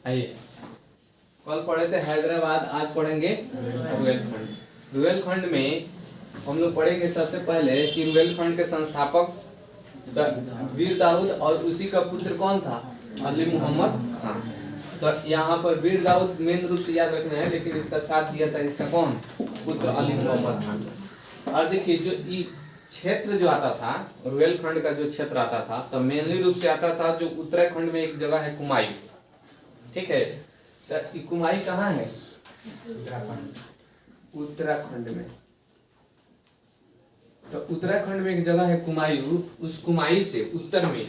आइए, कल पढ़े थे हैदराबाद, आज पढ़ेंगे रुहेलखंड। रुहेलखंड में हम लोग पढ़ेंगे सबसे पहले कि रुहेलखंड के संस्थापक वीर दाऊद और उसी का पुत्र कौन था? अली मोहम्मद खान। तो यहाँ पर वीर दाऊद मेन रूप से याद रखना है, लेकिन इसका साथ दिया था इसका कौन? पुत्र अली मोहम्मद खान। और देखिए जो क्षेत्र जो आता था, रुहेलखंड का जो क्षेत्र आता था, तो मेनली रूप से आता था जो उत्तराखंड में एक जगह है कुमायूं, ठीक है। तो कुमायूं कहाँ है? उत्तराखंड में। तो उत्तराखंड में एक जगह है कुमायूं, उस कुमायूं से उत्तर में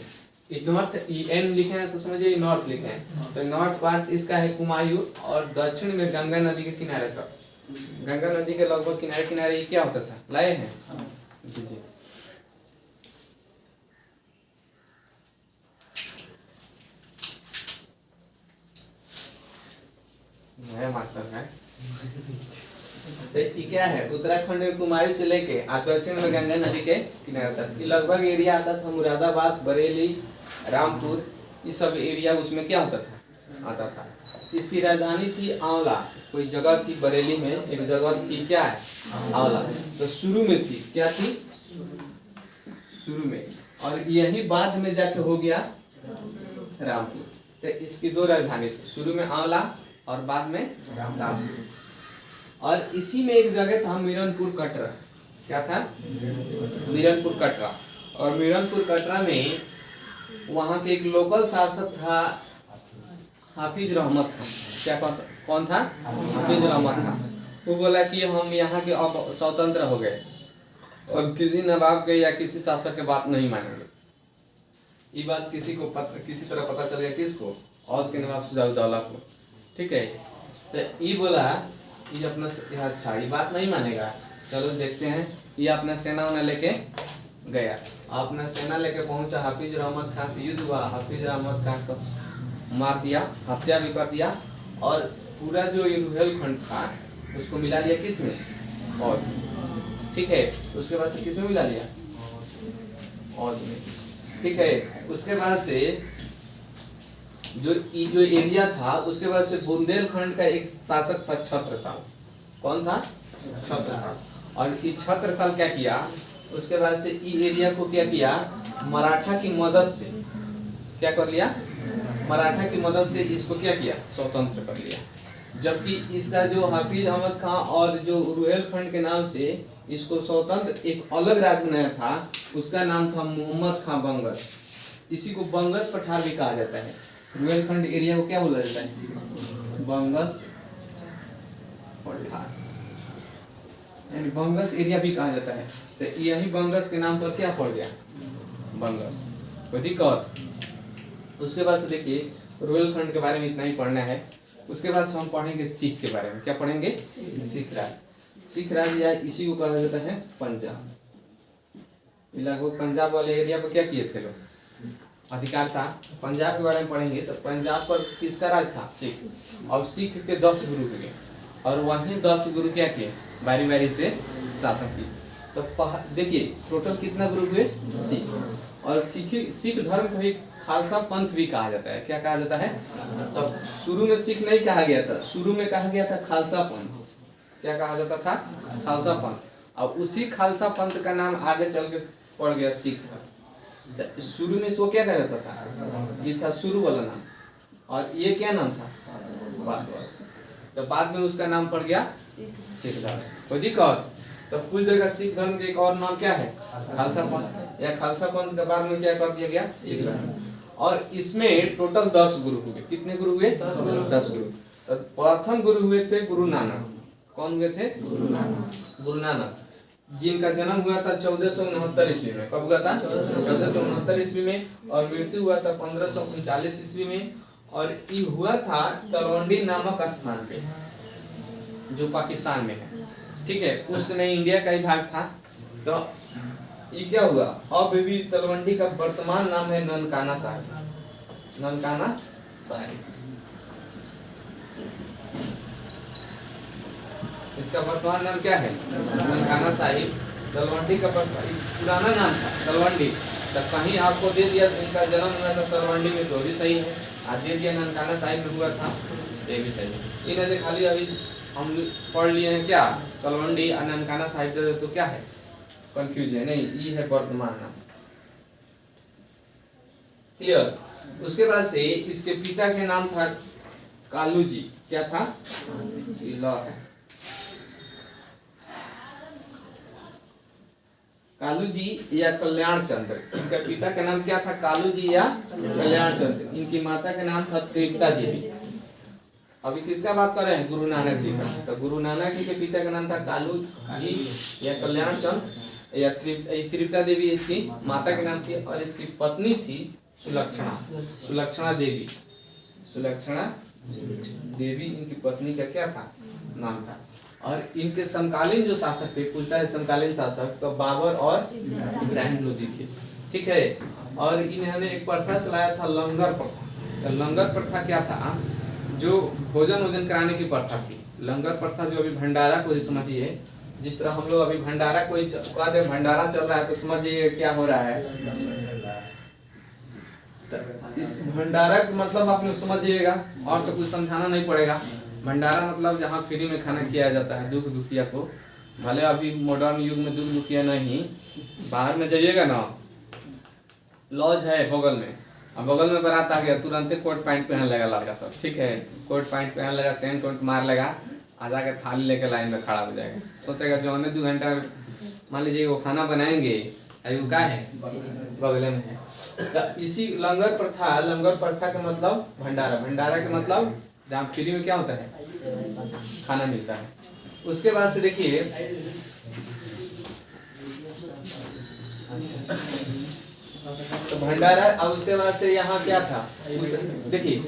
नॉर्थ एन लिखे हैं तो समझिए नॉर्थ लिखे हैं, तो नॉर्थ पार्ट इसका है कुमायूं, और दक्षिण में गंगा नदी के किनारे तक, गंगा नदी के लगभग किनारे किनारे ये क्या होता था? लाए हैं जी। नया मास्टर है। तो क्या है? उत्तराखंड में कुमायूं से लेके दक्षिण में गंगा नदी के किनारे तक लगभग एरिया आता था। मुरादाबाद, बरेली, रामपुर, ये सब एरिया उसमें क्या होता था? आता था। इसकी राजधानी थी आंवला, कोई जगह थी बरेली में, एक जगह थी क्या है? आंवला। तो शुरू में थी क्या थी? शुरू में, और यही बाद में जाके हो गया रामपुर। तो इसकी दो राजधानी थी, शुरू में आंवला और बाद में रामपुर। और इसी में एक जगह था मीरनपुर कटरा। क्या था? मीरनपुर कटरा। और मीरनपुर कटरा में वहाँ के एक लोकल शासक था हाफिज रहमत खान। क्या कौन था? हाफिज रहमत खान। वो बोला कि हम यहाँ के अब स्वतंत्र हो गए और किसी नवाब के या किसी शासक के बात नहीं मानेंगे। ये बात किसी तरह पता चल गया किसको? औध के नवाब सिराजुद्दौला को, ठीक है। तो ये बोला ये अपना अच्छा ये बात नहीं मानेगा, चलो देखते हैं। ये अपना सेना उन्हें लेके गया, अपना सेना लेके पहुंचा, हाफिज रहमत खान से युद्ध हुआ। हाफिज रहमत खान को मार दिया, हत्या भी कर दिया, और पूरा जो ये रुहेलखंड था उसको मिला लिया किस में? औध, ठीक है। उसके बाद से किस में मिला लिया? औध में, ठीक है। उसके बाद से जो एरिया था, उसके बाद से बुंदेलखंड का एक शासक था छत्रसाल। कौन था? छत्रसाल। और ये छत्रसाल क्या किया? उसके बाद से ये एरिया को क्या किया? मराठा की मदद से क्या कर लिया? मराठा की मदद से इसको क्या किया? स्वतंत्र कर लिया। जबकि इसका जो हाफिज अहमद खान और जो रुहेलखंड के नाम से इसको स्वतंत्र एक अलग राज्य बनाया था, उसका नाम था मोहम्मद खान बंगस। इसी को बंगस पठार भी कहा जाता है। रुहेलखंड एरिया को क्या बोला जाता है? बंगस पठार, यानी बंगस एरिया भी कहा जाता है। तो यही बंगस के नाम पर क्या पड़ गया? बंगस। कोई दिक्कत? उसके बाद से देखिए रुहेलखंड के बारे में इतना ही पढ़ना है। उसके बाद से हम पढ़ेंगे सिख के बारे में। क्या पढ़ेंगे? सिख राज। सिख राज या इसी को कहा जाता है पंजाब। लगभग पंजाब वाले एरिया पर क्या किए थे लोग? अधिकार था। पंजाब के बारे में पढ़ेंगे तो पंजाब पर किसका राज था? सिख। और सिख के 10 गुरु हुए, और वहीं 10 गुरु क्या किए? बारी बारी से शासन किए। तो देखिए टोटल कितना गुरु हुए? सिख। और सिख धर्म को ही खालसा पंथ भी कहा जाता है। क्या कहा जाता है? तो शुरू में सिख नहीं कहा गया था, शुरू में कहा गया था खालसा पंथ। क्या कहा जाता था? खालसा पंथ। और उसी खालसा पंथ का नाम आगे चल के पड़ गया सिख। शुरू में इसको क्या कहा जाता था? ये था शुरू वाला नाम, और ये क्या नाम था? बाद वाला। तो बाद में उसका नाम पड़ गया सिख धर्म। कोई दिक्कत? तो कुल जगह सिख धर्म के एक और नाम क्या है? खालसा पंथ। या खालसा पंथ के बाद में क्या कर दिया गया? सिख धर्म। और इसमें टोटल 10 गुरु हुए। कितने गुरु हुए? 10 गुरु। तो प्रथम गुरु हुए थे गुरु नानक। कौन हुए थे? गुरु नानक, जिनका जन्म हुआ था 1469 ईस्वी में। कब हुआ था? 1469 ईस्वी में। और मृत्यु हुआ था 1539 ईस्वी में। और ये हुआ था तलवंडी नामक स्थान पे, जो पाकिस्तान में है, ठीक है। उस समय इंडिया का ही भाग था। तो ये क्या हुआ? अब भी तलवंडी का वर्तमान नाम है ननकाना साहिब। ननकाना साहिब, इसका वर्तमान नाम क्या है? ननकाना साहिब। तलवंडी का पुराना नाम था तलवंडी। तो कहीं आपको दे दिया इनका जन्म हुआ था तलवंडी में, तो भी सही है। आदि दिया ननकाना साहिब में हुआ था, ये भी सही है। इन्हें खाली अभी हम पढ़ लिए हैं क्या, तलवंडी और ननकाना साहिब दे तो क्या है, कंफ्यूज है नहीं, ये है वर्तमान नाम। क्लियर। उसके बाद से इसके पिता के नाम था कालू जी, क्या था, ल है कालू जी या कल्याण चंद्र। इनका पिता का नाम क्या था, कालू जी या कल्याण चंद्र। इनकी माता का नाम था त्रिपता देवी। अभी किसका बात कर रहे हैं, गुरु नानक जी का। तो गुरु नानक जी के पिता का नाम था कालू जी या कल्याण चंद्र या त्रिपता देवी इसकी माता के नाम थी, और इसकी पत्नी थी सुलक्षणा, सुलक्षणा देवी। सुलक्षणा देवी इनकी पत्नी का क्या था, नाम था। और इनके समकालीन जो शासक थे, पूछता है समकालीन शासक, तो बाबर और इब्राहिम लोदी थे। ठीक है। और इन्होंने एक प्रथा चलाया था, लंगर प्रथा। तो लंगर प्रथा क्या था, जो भोजन कराने की प्रथा थी। लंगर प्रथा जो अभी भंडारा को समझिए, जिस तरह हम लोग अभी भंडारा कोई भंडारा चल रहा है, तो समझिए क्या हो रहा है। इस भंडारा का मतलब आप लोग समझिएगा, और तो कुछ समझाना नहीं पड़ेगा। भंडारा मतलब जहाँ फ्री में खाना किया जाता है दुख दुखिया को। भले अभी मॉडर्न युग में दुख दुखिया नहीं, बाहर में जाइएगा ना, लॉज है बगल में, अब बगल में बारात आ गया, तुरंत कोट पैंट पहन लेगा लड़का सब। ठीक है, कोट पैंट पहन लेगा, सेंट वेंट मार लेगा, आ जाकर थाली लेकर लाइन में खड़ा हो जाएगा। सोचेगा जो 2 घंटा मान लीजिए वो खाना बनाएंगे, अभी क्या है बगल में है। तो इसी लंगर प्रथा का मतलब भंडारा, भंडारा का मतलब जहाँ फ्री में क्या होता है, खाना मिलता है। उसके बाद से देखिए, तो भंडारा, और उसके बाद से यहाँ क्या था, देखिए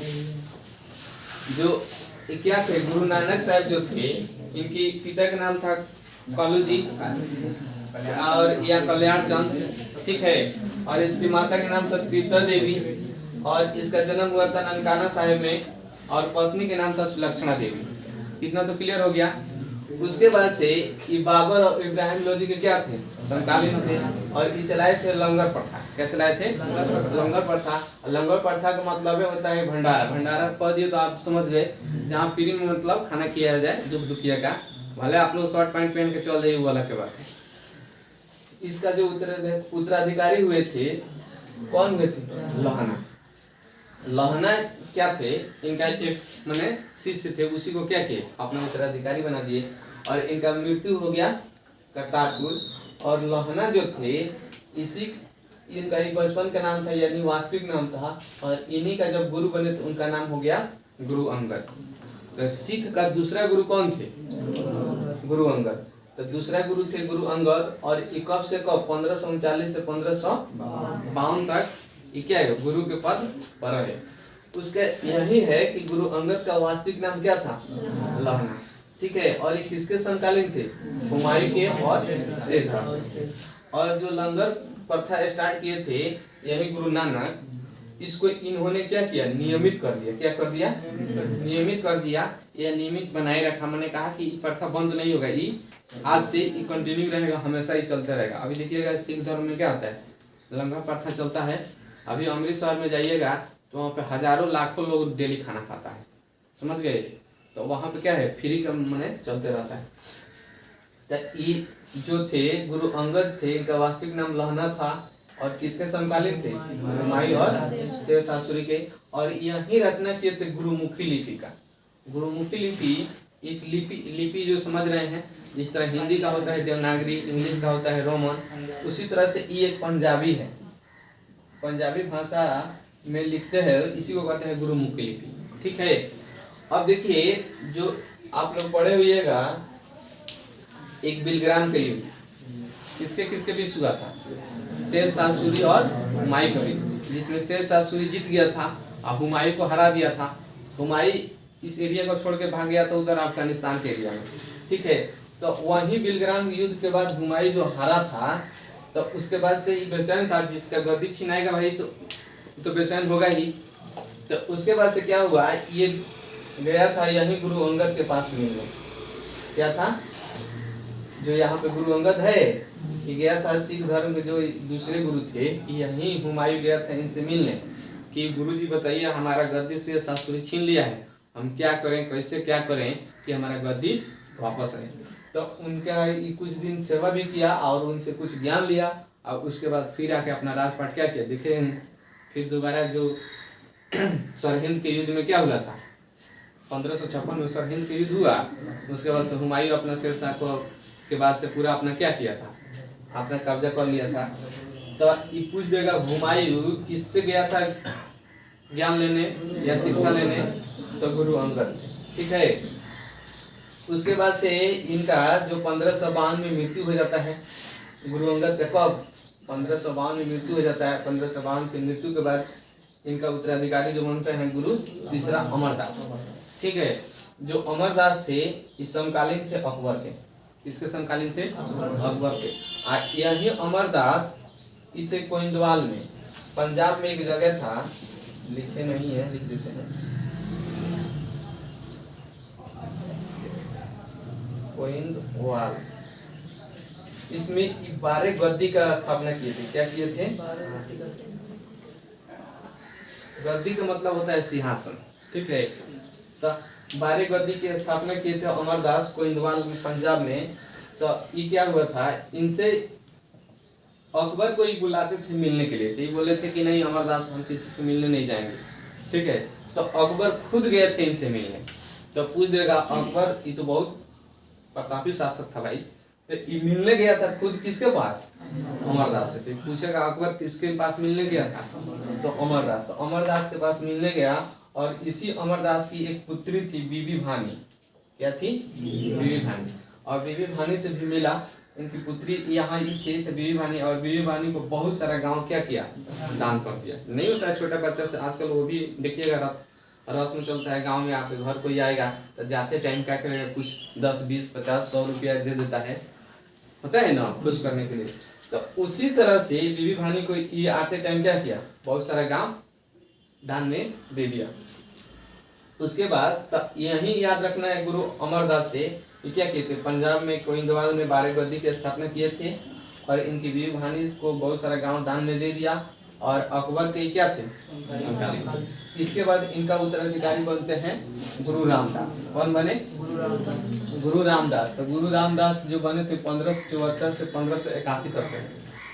जो क्या थे, गुरु नानक साहब जो थे, इनकी पिता का नाम था कालू जी और या कल्याण चंद। ठीक है। और इसकी माता का नाम था त्रिपता देवी, और इसका जन्म हुआ था ननकाना साहिब में, और पत्नी के नाम था सुलक्षणा देवी। इतना तो क्लियर हो गया। उसके बाद से ये बाबर और इब्राहिम लोदी के क्या थे, समकालीन थे, और ये चलाए थे लंगर प्रथा। क्या चलाए थे, लंगर प्रथा। लंगर प्रथा का मतलब होता है भंडारा। भंडारा पढ़ दिए तो आप समझ गए, जहाँ फ्री में मतलब खाना किया जाए दुख दुखिया का। भले आप लोग शॉर्ट पैंट पहन के चल जाइए, वो अलग के बात है। इसका जो उत्तराधिकारी हुए थे, कौन हुए थे, लहना। लहना क्या थे, इनका एक माने शिष्य थे, उसी को क्या किए, अपना उत्तराधिकारी बना दिए। और इनका मृत्यु हो गया करतारपुर। और लहना जो थे, इसी इनका एक बचपन का नाम था, यानी वास्तविक नाम था, और इन्हीं का जब गुरु बने तो उनका नाम हो गया गुरु अंगद। तो सिख का दूसरा गुरु कौन थे, गुरु अंगद। तो दूसरा गुरु थे गुरु अंगद। और कब से कब, 1539 से 1552 तक ये क्या है, गुरु के पद पर है। उसके यही है कि गुरु अंगद का वास्तविक नाम क्या था, लहना। ठीक है। और ये किसके समकालीन थे, हुमायूं के और शेरशाह। और जो लंगर प्रथा स्टार्ट किए थे यही गुरु नानक, इसको इन्होंने क्या किया, नियमित कर दिया। क्या कर दिया, नियमित कर दिया, या नियमित बनाए रखा। मैंने कहा कि ये प्रथा बंद नहीं होगा, ये आज से ये कंटिन्यू रहेगा, हमेशा ही चलता रहेगा। अभी देखिएगा सिख धर्म में क्या होता है, लंगर प्रथा चलता है। अभी अमृतसर में जाइएगा तो वहाँ पे हजारों लाखों लोग डेली खाना खाता है, समझ गए। तो वहाँ पे क्या है, फ्री का माने चलते रहता है। तो ये जो थे गुरु अंगद थे, इनका वास्तविक नाम लहना था। और किसके समकालीन थे, हुमायूं और शेरशाह सूरी के। और यही रचना किए थे गुरुमुखी लिपि का। गुरुमुखी लिपि एक लिपि जो समझ रहे हैं, जिस तरह हिंदी का होता है देवनागरी, इंग्लिश का होता है रोमन, उसी तरह से ये एक पंजाबी है। पंजाबी भाषा में लिखते हैं, इसी को कहते हैं गुरुमुखी लिपि। ठीक है। अब देखिए जो आप लोग पढ़े हुएगा, एक बिलग्राम के युद्ध किसके किसके बीच हुआ था, शेरशाह सूरी और हुमायूं के बीच, जिसमें शेरशाह सूरी जीत गया था और हुमायूं को हरा दिया था। हुमायूं इस एरिया को छोड़ के भाग गया था उधर अफगानिस्तान के एरिया में। ठीक है। तो वहीं बिलग्राम युद्ध के बाद हुमायूं जो हारा था, तो उसके बाद से बेचैन था, जिसका गद्दी छिनाएगा भाई तो बेचैन होगा ही। तो उसके बाद से क्या हुआ, ये गया था यहीं गुरु अंगद के पास मिलने। क्या था, जो यहाँ पे गुरु अंगद है, ये गया था सिख धर्म के जो दूसरे गुरु थे, यहीं हुमायूं गया था इनसे मिलने। कि गुरुजी बताइए हमारा गद्दी से सासुरी छीन लिया है, हम क्या करें, कैसे क्या करें कि हमारा गद्दी वापस आए। तो उनका कुछ दिन सेवा भी किया और उनसे कुछ ज्ञान लिया और उसके बाद फिर आके अपना राजपाट क्या किया देखे। फिर दोबारा जो सरहिंद के युद्ध में क्या हुआ था, 1556 में सरहिंद के युद्ध हुआ। उसके बाद से हुमायूं अपना शेरशाह को के बाद से पूरा अपना क्या किया था, अपना कब्जा कर लिया था। तो ये पूछ देगा हुमायूं किससे गया था ज्ञान लेने या शिक्षा लेने, तो गुरु अंगद से, ठीक है। उसके बाद से इनका जो 1552 में मृत्यु हो जाता है गुरु अंगद का, कब 1552 में मृत्यु हो जाता है। 1552 की मृत्यु के बाद इनका उत्तराधिकारी जो बनते हैं गुरु तीसरा अमरदास, ठीक है। जो अमरदास थे ये समकालीन थे अकबर के, किसके समकालीन थे, अकबर के। यही अमरदास थे कोइंदवाल में, पंजाब में एक जगह था, लिखे नहीं है, लिख देते हैं, कोइंदवाल। इसमें 12 गद्दी का स्थापना किए थे। क्या किए थे, गद्दी का मतलब होता है सिंहासन, ठीक है। तो 12 गद्दी की स्थापना किए थे अमरदास कोइंदवाल में, पंजाब में। तो ये क्या हुआ था, इनसे अकबर को ही बुलाते थे मिलने के लिए, तो ये बोले थे कि नहीं अमरदास हम किसी से मिलने नहीं जाएंगे, ठीक है। तो अकबर खुद गए थे इनसे मिलने। तो पूछ देगा अकबर, ये तो बहुत प्रतापी शासक था भाई, तो ये मिलने गया था खुद किसके पास, अमरदास से। तो पूछेगा अकबर किसके पास मिलने गया था, तो अमरदास। तो अमरदास के पास मिलने गया और इसी अमरदास की एक पुत्री थी बीबी भानी। क्या थी, बीबी भानी। और बीबी भानी से भी मिला, इनकी पुत्री यहाँ ही थी। तो बीबी भानी, और बीबी भानी को बहुत सारा गांव क्या किया, दान कर दिया। नहीं होता है छोटा बच्चा से, आजकल वो भी देखिएगा रस्म चलता है गांव में, आपके घर कोई आएगा तो जाते टाइम क्या करेगा, कुछ 10 20 50 100 रुपया दे देता है, होता है ना, खुश करने के लिए। तो उसी तरह से बीबी भानी को ये आते टाइम क्या किया, बहुत सारा गांव दान में दे दिया। उसके बाद यही याद रखना है, गुरु अमरदास से ये क्या किए थे, पंजाब में कोइंदवाल में 12 गद्दी की स्थापना किए थे और इनकी बीबी भानी को बहुत सारा गांव दान में दे दिया। और अकबर के क्या थे, समकालीन। इसके बाद इनका उत्तराधिकारी बनते हैं गुरु रामदास। कौन बने, गुरु रामदास। तो गुरु रामदास जो बने थे 1574 से 1581 तक,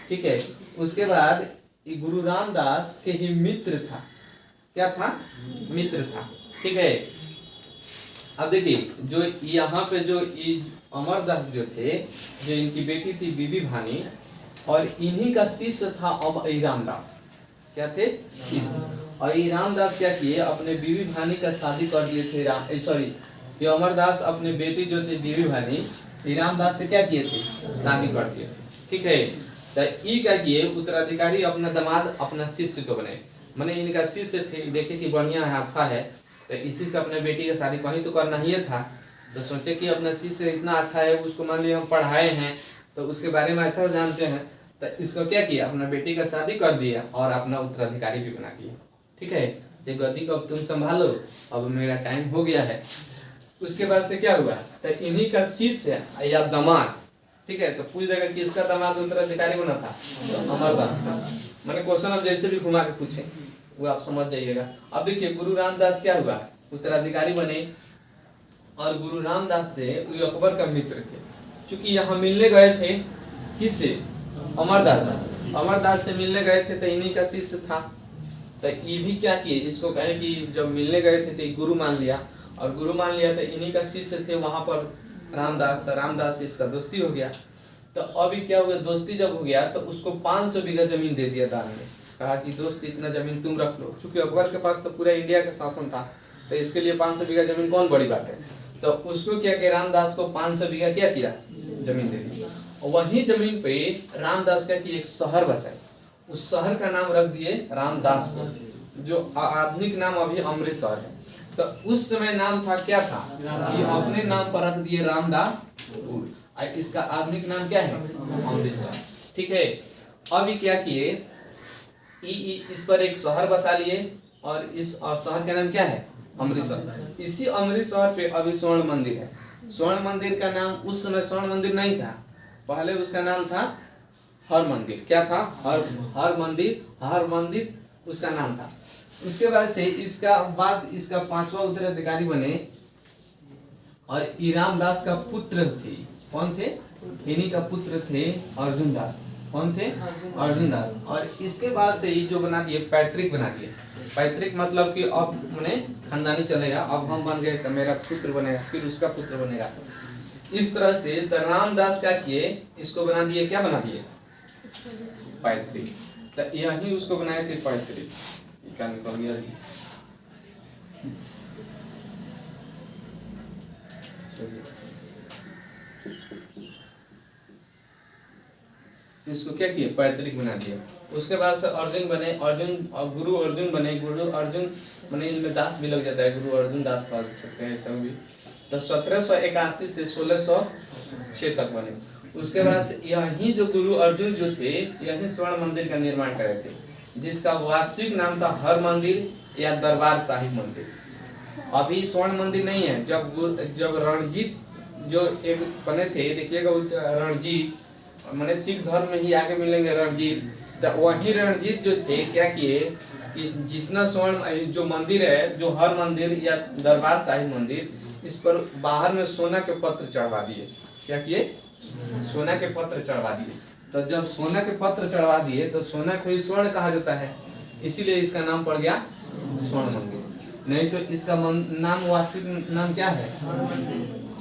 ठीक है। उसके बाद ये गुरु रामदास के ही मित्र था, क्या था, मित्र था, ठीक है। अब देखिए जो यहाँ पे जो अमरदास जो थे, जो इनकी बेटी थी बीबी भानी, और इन्हीं का शिष्य था अब रामदास। क्या थे, शिष्य। और रामदास क्या किए, अपने बीबी भानी का शादी कर दिए थे। सॉरी, ये अमरदास अपने बेटी जो थे बीबी भानी, रामदास से क्या किए थे, शादी कर दिए थे, ठीक है। तो ई क्या किए, उत्तराधिकारी अपना दामाद अपना शिष्य को बने, मैंने इनका शिष्य थे, देखे कि बढ़िया है, अच्छा है, तो इसी से अपने बेटी का शादी कहीं तो करना ही था। तो सोचे कि अपना शिष्य इतना अच्छा है, उसको मान लिया हम पढ़ाए हैं तो उसके बारे में अच्छा जानते हैं, तो इसको क्या किया, अपना बेटी का शादी कर दिया और अपना उत्तराधिकारी भी बना दिया, ठीक है। जो गद्दी को अब तुम संभालो, अब मेरा टाइम हो गया है। उसके बाद से क्या हुआ, तो इन्हीं का शिष्य या दामाद, ठीक है। तो पूछ देगा कि इसका दामाद उत्तराधिकारी बना था, तो अमरदास था। मैंने क्वेश्चन अब जैसे भी घुमा के पूछे वो आप समझ जाइएगा। अब देखिए गुरु रामदास क्या हुआ, उत्तराधिकारी बने, और गुरु रामदास थे वो अकबर का मित्र थे। क्योंकि यहाँ मिलने गए थे किससे, अमरदास। अमरदास से मिलने गए थे तो इन्हीं का शिष्य था। तो ये भी क्या किए, इसको कहें कि जब मिलने गए थे तो गुरु मान लिया, और गुरु मान लिया तो इन्हीं का शिष्य थे वहां पर रामदास। तो रामदास से इसका दोस्ती हो गया। तो अभी क्या हो गया, दोस्ती जब हो गया तो उसको 500 बीघा जमीन दे दिया दान में। कहा कि दोस्त इतना जमीन तुम रख लो, क्योंकि अकबर के पास तो पूरा इंडिया का शासन था, तो इसके लिए 500 बीघा जमीन कौन बड़ी बात है। तो उसको क्या किया, रामदास को 500 बीघा क्या किया, जमीन दे दी। और वही जमीन पे रामदास का एक शहर बसाए, उस शहर का नाम रख दिए रामदासपुर, जो आधुनिक नाम अभी अमृतसर है। तो उस समय नाम था क्या था, ये अपने नाम पर रख दिए रामदासपुर, और इसका आधुनिक नाम क्या है, अमृतसर, ठीक है। अभी क्या किए, इस पर एक शहर बसा लिए, और इस शहर का नाम क्या है, अमृतसर। इसी अमृतसर पे अभी स्वर्ण मंदिर है। स्वर्ण मंदिर का नाम उस समय स्वर्ण मंदिर नहीं था, पहले उसका नाम था हर मंदिर। क्या था, हर मंदिर उसका नाम था। उसके बाद से इसका पांचवा उत्तराधिकारी बने और इराम दास का पुत्र थे। कौन थे? इन्हीं का पुत्र थे अर्जुन दास। कौन थे? अर्जुन दास। और इसके बाद से ये जो बना दिए पैतृक बना दिए। पैतृक मतलब कि अब मैंने खानदानी चलेगा, अब हम बन गए तो मेरा पुत्र बनेगा, फिर उसका पुत्र बनेगा। इस तरह से रामदास क्या किए, इसको बना दिए, क्या बना दिए? पैतृक। तो यही उसको बनाए थे पैतृक। क्या निकल गया जी? इसको क्या किए? पैतृक बना दिया। उसके बाद से अर्जुन बने, गुरु अर्जुन बने। गुरु अर्जुन बने, इनमें दास भी लग जाता है, गुरु अर्जुन दास कह सकते हैं सब भी। तो 1781 से 1606 तक बने। उसके बाद से यही जो गुरु अर्जुन जो थे, यही स्वर्ण मंदिर का निर्माण करे थे, जिसका वास्तविक नाम था हर मंदिर या दरबार साहिब मंदिर। अभी स्वर्ण मंदिर नहीं है। जब रणजीत जो एक बने थे, देखिएगा रणजीत मैंने सिख धर्म में ही आगे मिलेंगे रणजीत। तो वही रणजीत जो थे क्या किए कि जितना स्वर्ण जो मंदिर है, जो हर मंदिर या दरबार साहिब मंदिर, इस पर बाहर में सोना के पत्र चढ़वा दिए। क्या किए? सोना के पत्र चढ़वा दिए। तो जब सोना के पत्र चढ़वा दिए तो सोना को ही स्वर्ण कहा जाता है, इसीलिए इसका नाम पड़ गया स्वर्ण मंदिर। नहीं तो इसका नाम वास्तविक नाम क्या है?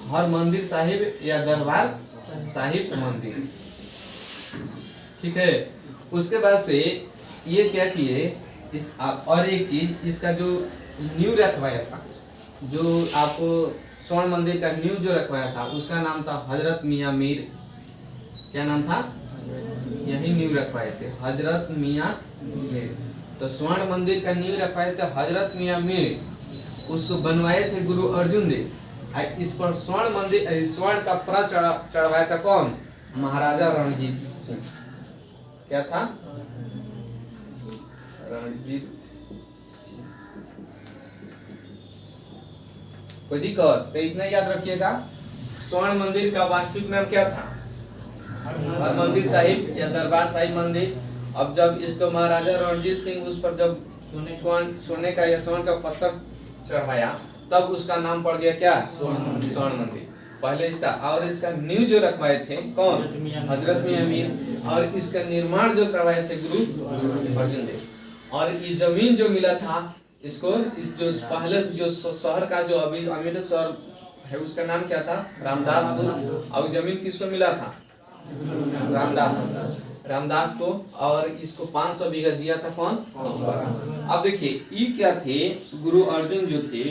हर मंदिर साहिब या दरबार साहिब मंदिर। ठीक है। उसके बाद से ये क्या किए, इस और एक चीज, इसका जो न्यू रखवाया था, जो आपको स्वर्ण मंदिर का न्यू जो रखवाया था, उसका नाम था हजरत मियां मीर। क्या नाम था? यही न्यू रखवाए थे, हजरत मियां मीर। तो स्वर्ण मंदिर का न्यू रखवाए थे हजरत मियां मीर, उसको बनवाए थे गुरु अर्जुन देव। इस पर स्वर्ण का प्र चढ़वाया था कौन? महाराजा रणजीत सिंह। क्या था? रणजीत। कोई दिक्कत? तो इतना याद रखिएगा, स्वर्ण मंदिर का वास्तविक नाम क्या था? हर मंदिर साहिब या दरबार साहिब मंदिर। अब जब इसको महाराजा रणजीत सिंह उस पर जब सोने का या स्वर्ण का पत्थर चढ़ाया, तब उसका नाम पड़ गया क्या? स्वर्ण मंदिर। पहले इसका और इसका न्यू जो रखवाए थे कौन? हजरत मियां मीर। और इसका निर्माण जो करवाए थे गुरु अर्जुन देव। और ये जमीन जो मिला था इसको, इस जो पहले जो शहर का जो अभी अमृतसर है, उसका नाम क्या था? रामदासपुर। और जमीन किसको मिला था? रामदास को। और इसको 500 बीघा दिया था कौन? अब देखिए ये क्या थे, गुरु अर्जुन जो थे,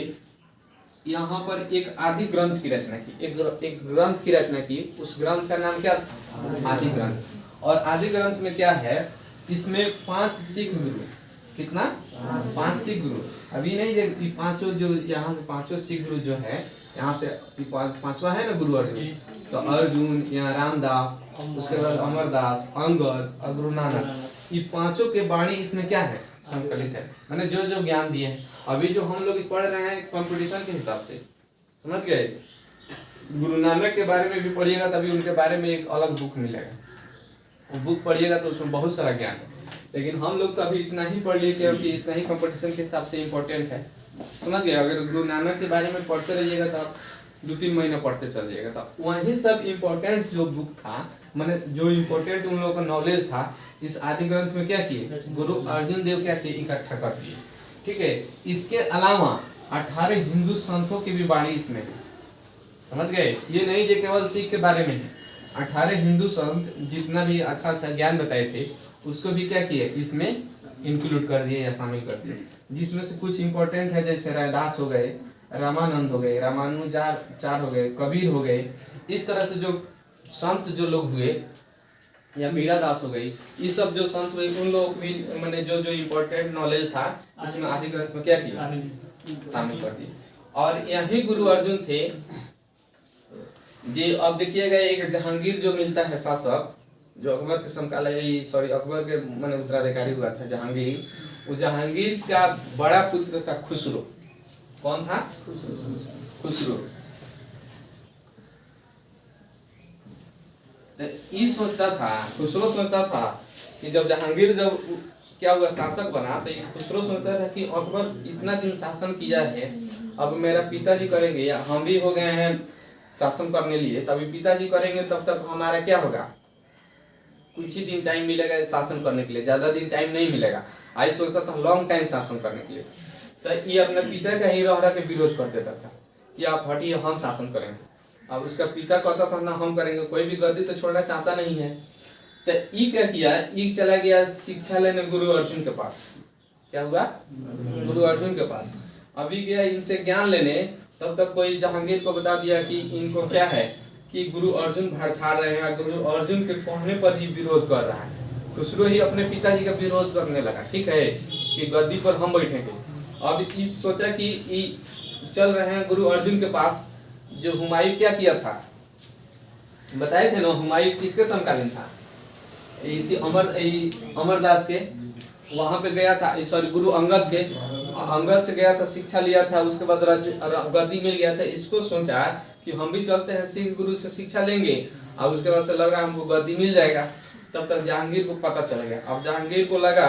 यहाँ पर एक आदि ग्रंथ की रचना की, एक ग्रंथ की रचना की। उस ग्रंथ का नाम क्या था? आदि ग्रंथ। और आदि ग्रंथ में क्या है, इसमें 5 सिख गुरु। कितना? 5 सिख गुरु। अभी नहीं, ये पांचों जो यहाँ से 5 सिख गुरु जो है, यहाँ से 5वां है ना गुरु अर्जुन। तो अर्जुन, यहाँ रामदास, उसके बाद अमरदास, अंगद और गुरु नानक, ये 5 के वाणी इसमें क्या है? संकलित है। मैंने जो जो ज्ञान दिए हैं, अभी जो हम लोग पढ़ रहे हैं कंपटीशन के हिसाब से, समझ गए? गुरु नानक के बारे में भी पढ़िएगा तभी उनके बारे में एक अलग बुक मिलेगा। वो बुक पढ़िएगा तो उसमें बहुत सारा ज्ञान है, लेकिन हम लोग तो अभी इतना ही पढ़ लिए क्योंकि इतना ही कंपटीशन के हिसाब से इम्पोर्टेंट है। समझ गए? अगर गुरु नानक के बारे में पढ़ते रहिएगा तो आप 2-3 महीना पढ़ते चल जाइएगा। तो वही सब इम्पोर्टेंट जो बुक था, मैंने जो इम्पोर्टेंट उन लोगों का नॉलेज था, इस आदि ग्रंथ में क्या किए? गुरु अर्जुन देव क्या किए? इकट्ठा कर दिए। ठीक है। इसके अलावा 18 हिंदू संतों की भी वाणी इसमें है। समझ गए? ये नहीं जो केवल सिख के बारे में है, 18 हिंदू संत जितना भी अच्छा अच्छा ज्ञान बताए थे, उसको भी क्या किए? इसमें इंक्लूड कर दिए या शामिल कर दिए। जिसमें से कुछ इंपॉर्टेंट है, जैसे रैदास हो गए, रामानंद हो गए, रामानुजाचार्य हो गए, कबीर हो गए। इस तरह से जो संत जो लोग हुए, या मीरा दास हो गई, ये सब जो संत हुए, उन लोग भी मैंने जो जो इम्पोर्टेंट नॉलेज था इसमें आदि ग्रंथ में क्या किया? शामिल कर दिया। और यही गुरु अर्जुन थे जी। अब देखिएगा, एक जहांगीर जो मिलता है शासक, जो अकबर के समकाल, अकबर के मैंने उत्तराधिकारी हुआ था जहांगीर। वो जहांगीर का बड़ा पुत्र था खुसरो। कौन था? खुसरो। खुसरो सोचता था कि जब जहांगीर जब क्या हुआ, शासक बना, तो ये खुसरो सोचता था कि अकबर इतना दिन शासन किया है, अब मेरा पिताजी करेंगे या हम भी हो गए हैं शासन करने लिए, तभी पिताजी करेंगे, तब तक हमारा क्या होगा, कुछ ही दिन टाइम मिलेगा शासन करने के लिए, ज्यादा दिन टाइम नहीं मिलेगा। आई सोचता था लॉन्ग टाइम शासन करने के लिए, तो ये अपने पिता का ही रह के विरोध कर देता था कि आप हटिए, हम शासन करेंगे। अब उसका पिता कहता था ना हम करेंगे, कोई भी गद्दी तो छोड़ना चाहता नहीं है। तो ई क्या किया, ई चला गया शिक्षा लेने गुरु अर्जुन के पास। क्या हुआ, गुरु अर्जुन के पास अभी गया इनसे ज्ञान लेने, तब तक कोई जहांगीर को बता दिया कि इनको क्या है कि गुरु अर्जुन भड़छाड़ रहे हैं, गुरु अर्जुन के कहने पर ही विरोध कर रहा है। खुसरो ही अपने पिताजी का विरोध करने लगा, ठीक है, कि गद्दी पर हम बैठेंगे। अब इस सोचा कि चल रहे हैं गुरु अर्जुन के पास, जो हुमायूं क्या किया था बताए थे ना, हुमायूं किसके समकालीन था, थी अमरदास के, वहां पे गया था, सॉरी गुरु अंगद के, अंगद से गया था, शिक्षा लिया था, उसके बाद गद्दी मिल गया था। इसको सोचा कि हम भी चलते हैं सिख गुरु से शिक्षा लेंगे, और उसके बाद से लगा हमको गद्दी मिल जाएगा। तब तक जहांगीर को पता चल गया। अब जहांगीर को लगा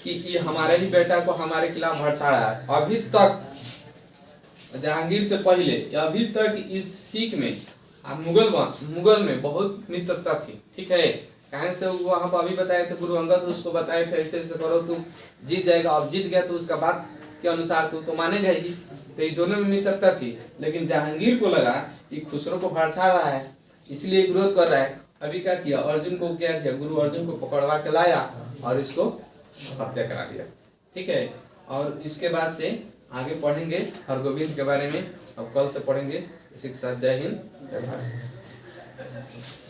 कि ये हमारे ही बेटा को हमारे खिलाफ भड़छाड़ा है। अभी तक जहांगीर से पहले अभी तक इस सिख में मुगल में बहुत मित्रता थी, ठीक है, कहीं से वहां पर अभी बताए थे गुरु अंगद, उसको बताए थे ऐसे ऐसे करो तू जीत जाएगा। अब जीत गया तो उसका बात के अनुसार तू तो मानेगा ही। तो ये दोनों में मित्रता थी, लेकिन जहांगीर को लगा कि खुसरो को भड़छा रहा है, इसलिए विरोध कर रहा है। अभी क्या किया, अर्जुन को क्या किया, गुरु अर्जुन को पकड़वा के लाया और इसको हत्या करा दिया, ठीक है। और इसके बाद से आगे पढ़ेंगे हरगोविंद के बारे में, अब कल से पढ़ेंगे। इसी के साथ जय हिंद, जय भारत।